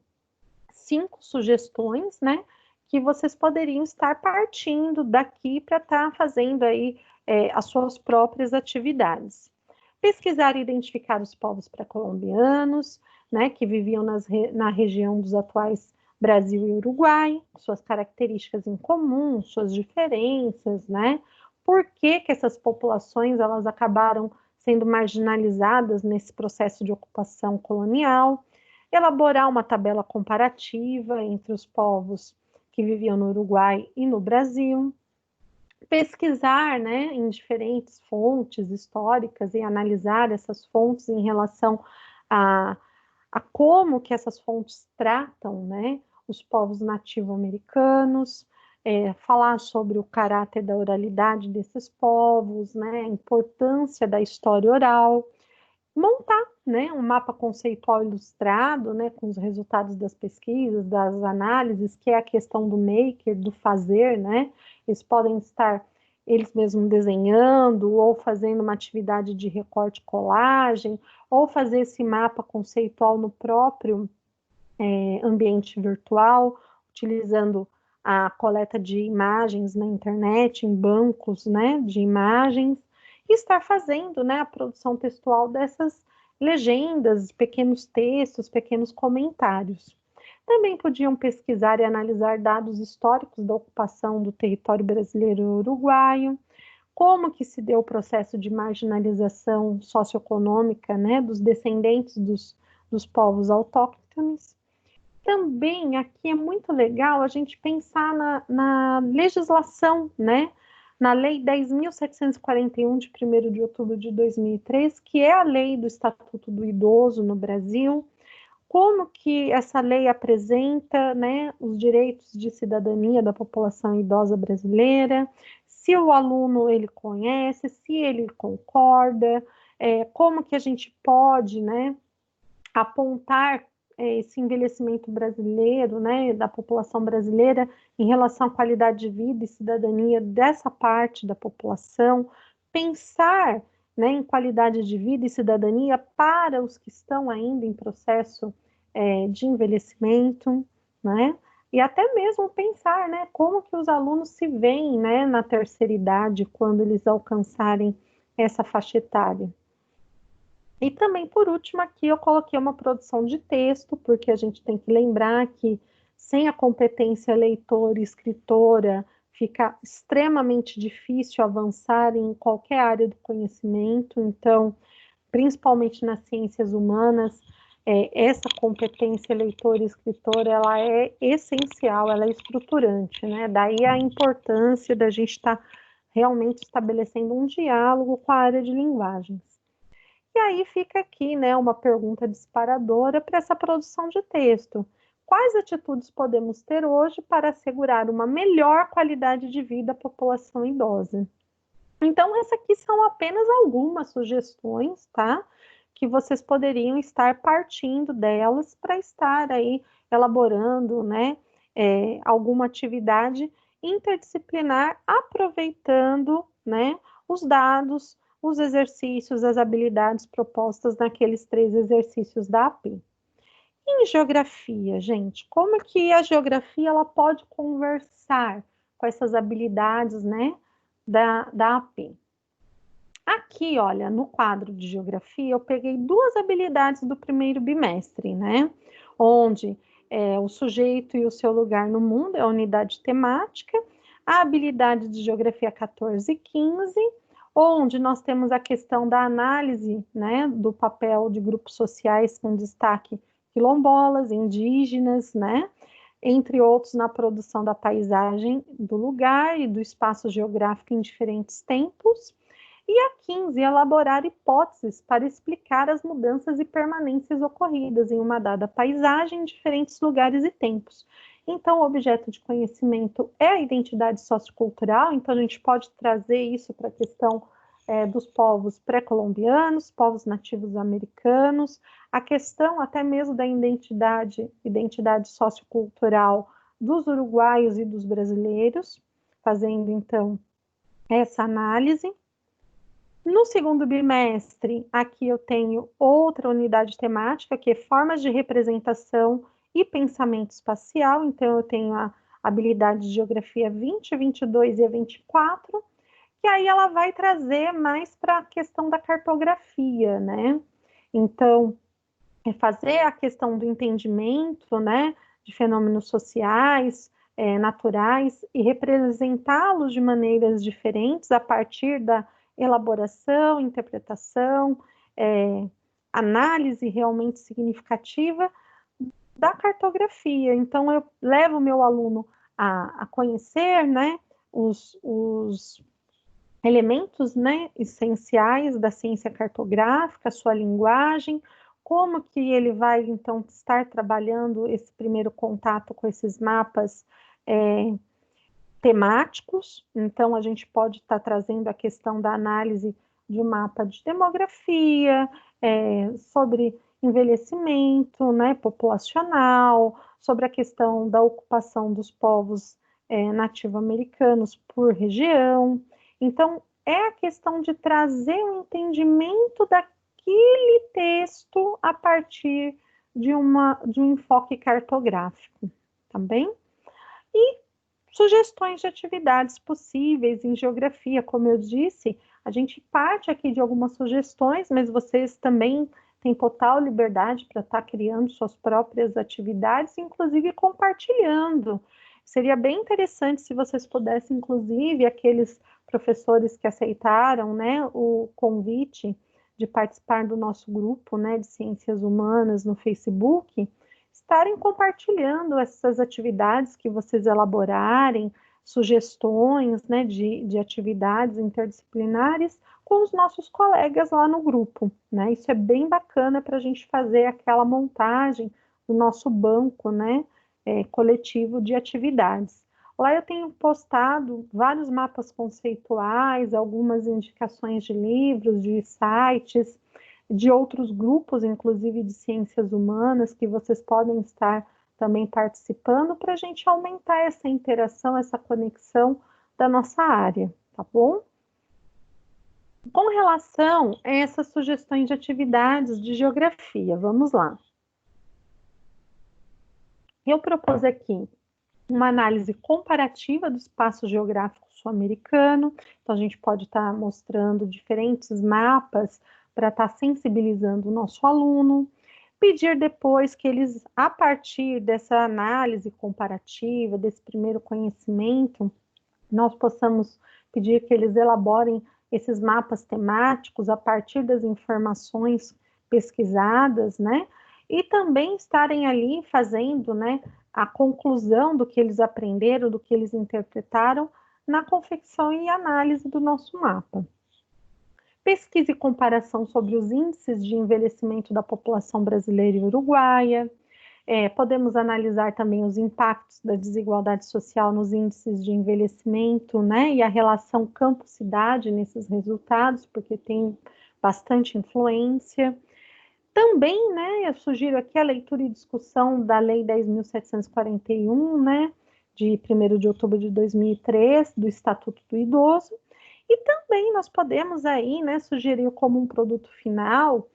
5 sugestões, né? Que vocês poderiam estar partindo daqui para estar fazendo aí as suas próprias atividades. Pesquisar e identificar os povos pré-colombianos, né, que viviam na região dos atuais Brasil e Uruguai, suas características em comum, suas diferenças, né? Por que essas populações elas acabaram sendo marginalizadas nesse processo de ocupação colonial? Elaborar uma tabela comparativa entre os povos que viviam no Uruguai e no Brasil, pesquisar, né, em diferentes fontes históricas e analisar essas fontes em relação a como que essas fontes tratam, né, os povos nativo-americanos, falar sobre o caráter da oralidade desses povos, né, a importância da história oral, montar, né, um mapa conceitual ilustrado, né, com os resultados das pesquisas, das análises, que é a questão do maker, do fazer, né, eles podem estar eles mesmos desenhando, ou fazendo uma atividade de recorte colagem, ou fazer esse mapa conceitual no próprio ambiente virtual, utilizando a coleta de imagens na internet, em bancos, né, de imagens, e estar fazendo, né, a produção textual dessas legendas, pequenos textos, pequenos comentários. Também podiam pesquisar e analisar dados históricos da ocupação do território brasileiro e uruguaio, como que se deu o processo de marginalização socioeconômica, né, dos descendentes dos povos autóctones. Também aqui é muito legal a gente pensar na legislação, né, na Lei 10.741, de 1º de outubro de 2003, que é a lei do Estatuto do Idoso no Brasil, como que essa lei apresenta, né, os direitos de cidadania da população idosa brasileira, se o aluno ele conhece, se ele concorda, como que a gente pode, né, apontar esse envelhecimento brasileiro, né, da população brasileira em relação à qualidade de vida e cidadania dessa parte da população, pensar, né, em qualidade de vida e cidadania para os que estão ainda em processo de envelhecimento, né, e até mesmo pensar, né, como que os alunos se veem, né, na terceira idade, quando eles alcançarem essa faixa etária. E também, por último, aqui eu coloquei uma produção de texto, porque a gente tem que lembrar que sem a competência leitora e escritora fica extremamente difícil avançar em qualquer área do conhecimento. Então, principalmente nas ciências humanas, essa competência leitora e escritora, ela é essencial, ela é estruturante, né? Daí a importância da gente estar realmente estabelecendo um diálogo com a área de linguagens. E aí fica aqui, né, uma pergunta disparadora para essa produção de texto. Quais atitudes podemos ter hoje para assegurar uma melhor qualidade de vida à população idosa? Então, essas aqui são apenas algumas sugestões, tá? Que vocês poderiam estar partindo delas para estar aí elaborando, né, alguma atividade interdisciplinar, aproveitando, né, os dados, os exercícios, as habilidades propostas naqueles 3 exercícios da AP. Em geografia, gente, como que a geografia ela pode conversar com essas habilidades, né, da AP? Aqui, olha, no quadro de geografia, eu peguei 2 habilidades do primeiro bimestre, né? Onde o sujeito e o seu lugar no mundo é a unidade temática, a habilidade de geografia 14 e 15, onde nós temos a questão da análise, né, do papel de grupos sociais com destaque quilombolas, indígenas, né? Entre outros, na produção da paisagem do lugar e do espaço geográfico em diferentes tempos. E a 15, elaborar hipóteses para explicar as mudanças e permanências ocorridas em uma dada paisagem em diferentes lugares e tempos. Então, o objeto de conhecimento é a identidade sociocultural, então a gente pode trazer isso para a questão dos povos pré-colombianos, povos nativos americanos, a questão até mesmo da identidade sociocultural dos uruguaios e dos brasileiros, fazendo então essa análise. No segundo bimestre, aqui eu tenho outra unidade temática, que é formas de representação e pensamento espacial. Então, eu tenho a habilidade de geografia 20, 22 e a 24, que aí ela vai trazer mais para a questão da cartografia, né? Então, é fazer a questão do entendimento, né, de fenômenos sociais, naturais, e representá-los de maneiras diferentes a partir da elaboração, interpretação, análise realmente significativa da cartografia. Então, eu levo o meu aluno a conhecer, né, os elementos, né, essenciais da ciência cartográfica, sua linguagem, como que ele vai, então, estar trabalhando esse primeiro contato com esses mapas temáticos. Então, a gente pode estar trazendo a questão da análise de um mapa de demografia, sobre envelhecimento, né, populacional, sobre a questão da ocupação dos povos nativo-americanos por região. Então, é a questão de trazer um entendimento daquele texto a partir de um enfoque cartográfico, tá bem? E sugestões de atividades possíveis em geografia. Como eu disse, a gente parte aqui de algumas sugestões, mas vocês também têm total liberdade para estar criando suas próprias atividades, inclusive compartilhando. Seria bem interessante se vocês pudessem, inclusive, aqueles professores que aceitaram, né, o convite de participar do nosso grupo, né, de Ciências Humanas no Facebook, estarem compartilhando essas atividades que vocês elaborarem, sugestões, né, de atividades interdisciplinares com os nossos colegas lá no grupo, né? Isso é bem bacana para a gente fazer aquela montagem do nosso banco, né, coletivo de atividades. Lá eu tenho postado vários mapas conceituais, algumas indicações de livros, de sites, de outros grupos, inclusive de ciências humanas, que vocês podem estar também participando, para a gente aumentar essa interação, essa conexão da nossa área, tá bom? Com relação a essas sugestões de atividades de geografia, vamos lá. Eu propus aqui uma análise comparativa do espaço geográfico sul-americano, então a gente pode estar mostrando diferentes mapas para estar sensibilizando o nosso aluno, pedir depois que eles, a partir dessa análise comparativa, desse primeiro conhecimento, nós possamos pedir que eles elaborem esses mapas temáticos a partir das informações pesquisadas, né? E também estarem ali fazendo, né, a conclusão do que eles aprenderam, do que eles interpretaram na confecção e análise do nosso mapa. Pesquisa e comparação sobre os índices de envelhecimento da população brasileira e uruguaia. Podemos analisar também os impactos da desigualdade social nos índices de envelhecimento, né, e a relação campo-cidade nesses resultados, porque tem bastante influência. Também, né, eu sugiro aqui a leitura e discussão da Lei 10.741, né, de 1º de outubro de 2003, do Estatuto do Idoso, e também nós podemos aí, né, sugerir como um produto final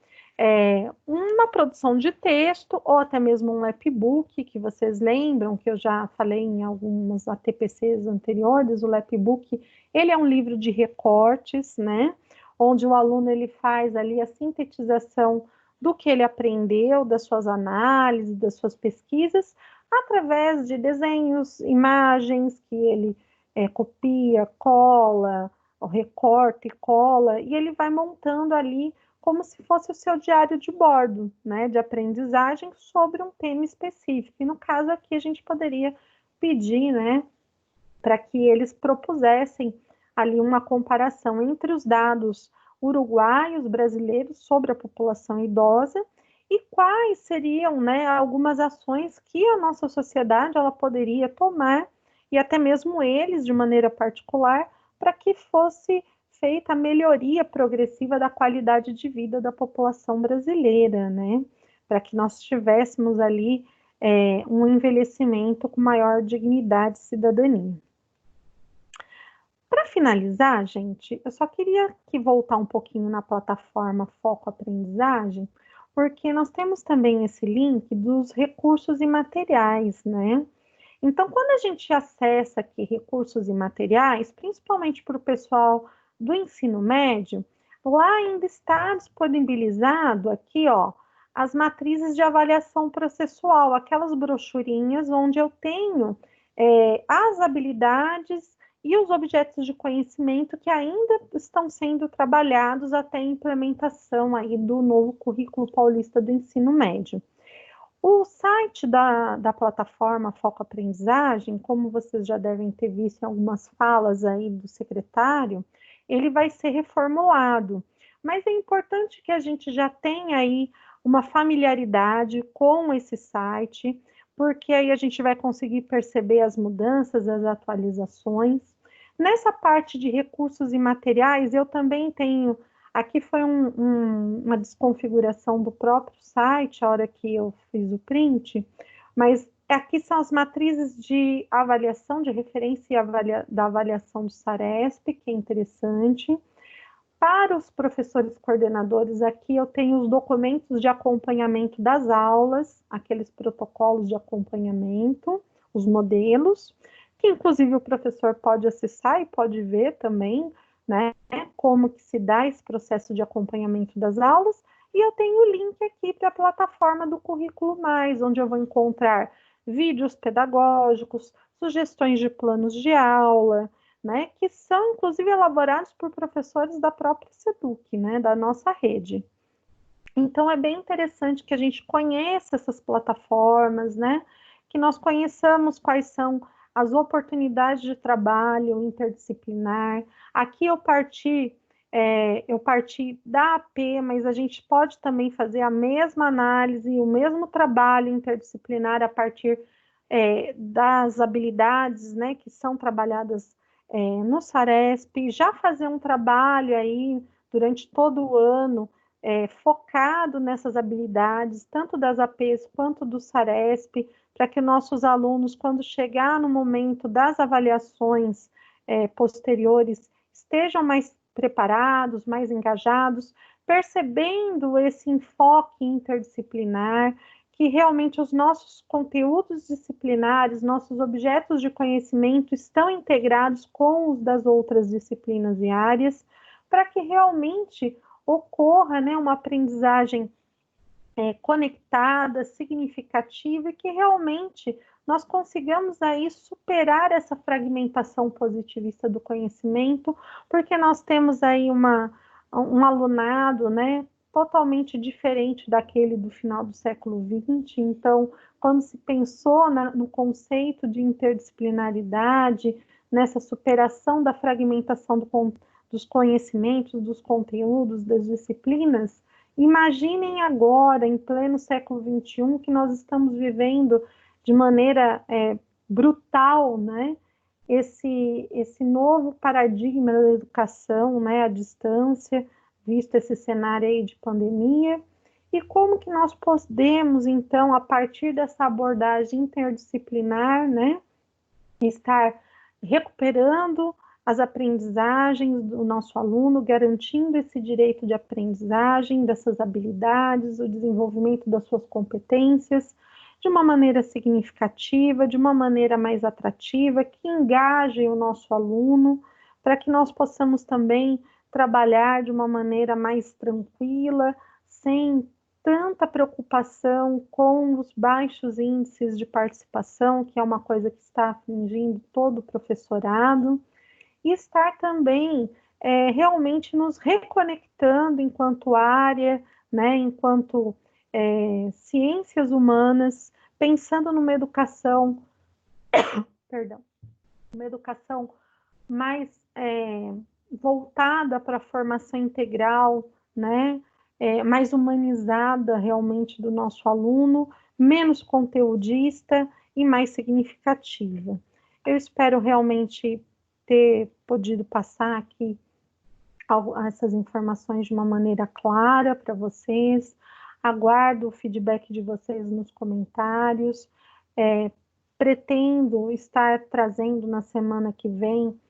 uma produção de texto ou até mesmo um lapbook, que vocês lembram que eu já falei em algumas ATPCs anteriores. O lapbook, ele é um livro de recortes, né, onde o aluno ele faz ali a sintetização do que ele aprendeu, das suas análises, das suas pesquisas, através de desenhos, imagens que ele copia, cola, recorta e cola, e ele vai montando ali como se fosse o seu diário de bordo, né, de aprendizagem sobre um tema específico. E no caso aqui a gente poderia pedir, né, para que eles propusessem ali uma comparação entre os dados uruguaios, brasileiros sobre a população idosa e quais seriam, né, algumas ações que a nossa sociedade ela poderia tomar e até mesmo eles de maneira particular para que fosse feita a melhoria progressiva da qualidade de vida da população brasileira, né? Para que nós tivéssemos ali um envelhecimento com maior dignidade e cidadania. Para finalizar, gente, eu só queria voltar um pouquinho na plataforma Foco Aprendizagem, porque nós temos também esse link dos recursos imateriais, né? Então, quando a gente acessa aqui recursos imateriais, principalmente para o pessoal do ensino médio, lá ainda está disponibilizado aqui, ó, as matrizes de avaliação processual, aquelas brochurinhas onde eu tenho as habilidades e os objetos de conhecimento que ainda estão sendo trabalhados até a implementação aí do novo currículo paulista do ensino médio. O site da plataforma Foco Aprendizagem, como vocês já devem ter visto em algumas falas aí do secretário, ele vai ser reformulado. Mas é importante que a gente já tenha aí uma familiaridade com esse site, porque aí a gente vai conseguir perceber as mudanças, as atualizações. Nessa parte de recursos imateriais, eu também tenho. Aqui foi uma desconfiguração do próprio site, a hora que eu fiz o print, mas aqui são as matrizes de avaliação, de referência da avaliação do SARESP, que é interessante. Para os professores coordenadores, aqui eu tenho os documentos de acompanhamento das aulas, aqueles protocolos de acompanhamento, os modelos. que inclusive o professor pode acessar e pode ver também, né, como que se dá esse processo de acompanhamento das aulas, e eu tenho o link aqui para a plataforma do Currículo Mais, onde eu vou encontrar vídeos pedagógicos, sugestões de planos de aula, né, que são inclusive elaborados por professores da própria SEDUC, né, da nossa rede. Então é bem interessante que a gente conheça essas plataformas, né, que nós conheçamos quais são as oportunidades de trabalho interdisciplinar. Aqui eu parti da AP, mas a gente pode também fazer a mesma análise, o mesmo trabalho interdisciplinar a partir das habilidades, né, que são trabalhadas no Saresp, já fazer um trabalho aí durante todo o ano focado nessas habilidades, tanto das APs quanto do Saresp, para que nossos alunos, quando chegar no momento das avaliações posteriores, estejam mais preparados, mais engajados, percebendo esse enfoque interdisciplinar, que realmente os nossos conteúdos disciplinares, nossos objetos de conhecimento estão integrados com os das outras disciplinas e áreas, para que realmente ocorra, né, uma aprendizagem conectada, significativa, e que realmente nós consigamos aí superar essa fragmentação positivista do conhecimento, porque nós temos aí um alunado, né, totalmente diferente daquele do final do século XX. Então, quando se pensou no conceito de interdisciplinaridade, nessa superação da fragmentação dos conhecimentos, dos conteúdos, das disciplinas, imaginem agora, em pleno século XXI, que nós estamos vivendo de maneira brutal, né? Esse novo paradigma da educação, né? À distância, visto esse cenário aí de pandemia, e como que nós podemos, então, a partir dessa abordagem interdisciplinar, né? Estar recuperando as aprendizagens do nosso aluno, garantindo esse direito de aprendizagem, dessas habilidades, o desenvolvimento das suas competências, de uma maneira significativa, de uma maneira mais atrativa, que engaje o nosso aluno, para que nós possamos também trabalhar de uma maneira mais tranquila, sem tanta preocupação com os baixos índices de participação, que é uma coisa que está afligindo todo o professorado, e estar também realmente nos reconectando enquanto área, né, enquanto ciências humanas, pensando numa educação, perdão, uma educação mais voltada para a formação integral, né, mais humanizada realmente do nosso aluno, menos conteudista e mais significativa. Eu espero realmente ter podido passar aqui essas informações de uma maneira clara para vocês. Aguardo o feedback de vocês nos comentários. Pretendo estar trazendo na semana que vem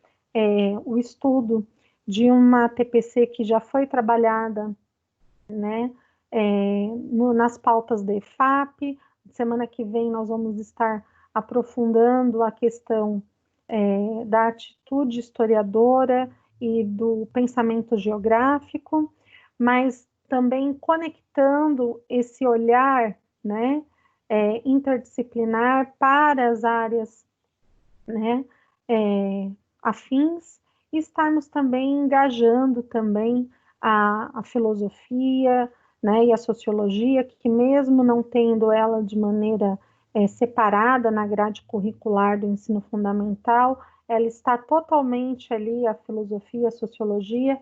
o estudo de uma TPC que já foi trabalhada, né, nas pautas da EFAP. Semana que vem nós vamos estar aprofundando a questão da atitude historiadora e do pensamento geográfico, mas também conectando esse olhar, né, interdisciplinar para as áreas, né, afins, e estarmos também engajando também a filosofia, né, e a sociologia, que mesmo não tendo ela de maneira separada na grade curricular do ensino fundamental, ela está totalmente ali, a filosofia, a sociologia,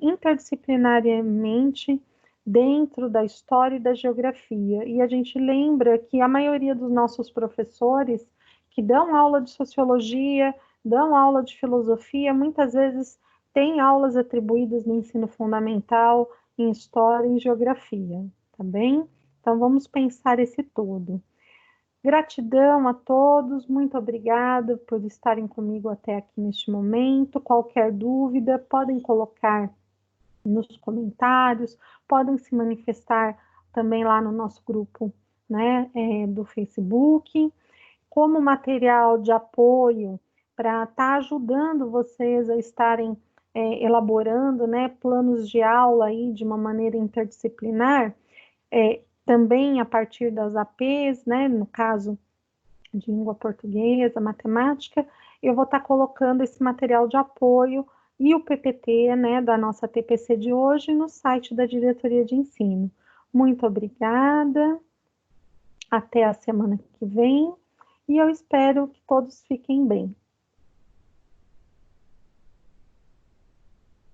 interdisciplinariamente dentro da história e da geografia. E a gente lembra que a maioria dos nossos professores que dão aula de sociologia, dão aula de filosofia, muitas vezes têm aulas atribuídas no ensino fundamental, em história e em geografia, tá bem? Então vamos pensar esse todo. Gratidão a todos, muito obrigada por estarem comigo até aqui neste momento. Qualquer dúvida, podem colocar nos comentários, podem se manifestar também lá no nosso grupo, né, do Facebook. como material de apoio para estar ajudando vocês a estarem elaborando, né, planos de aula aí de uma maneira interdisciplinar, também a partir das APs, né, no caso de língua portuguesa, matemática, eu vou estar colocando esse material de apoio e o PPT, né, da nossa TPC de hoje no site da Diretoria de Ensino. Muito obrigada, até a semana que vem, e eu espero que todos fiquem bem.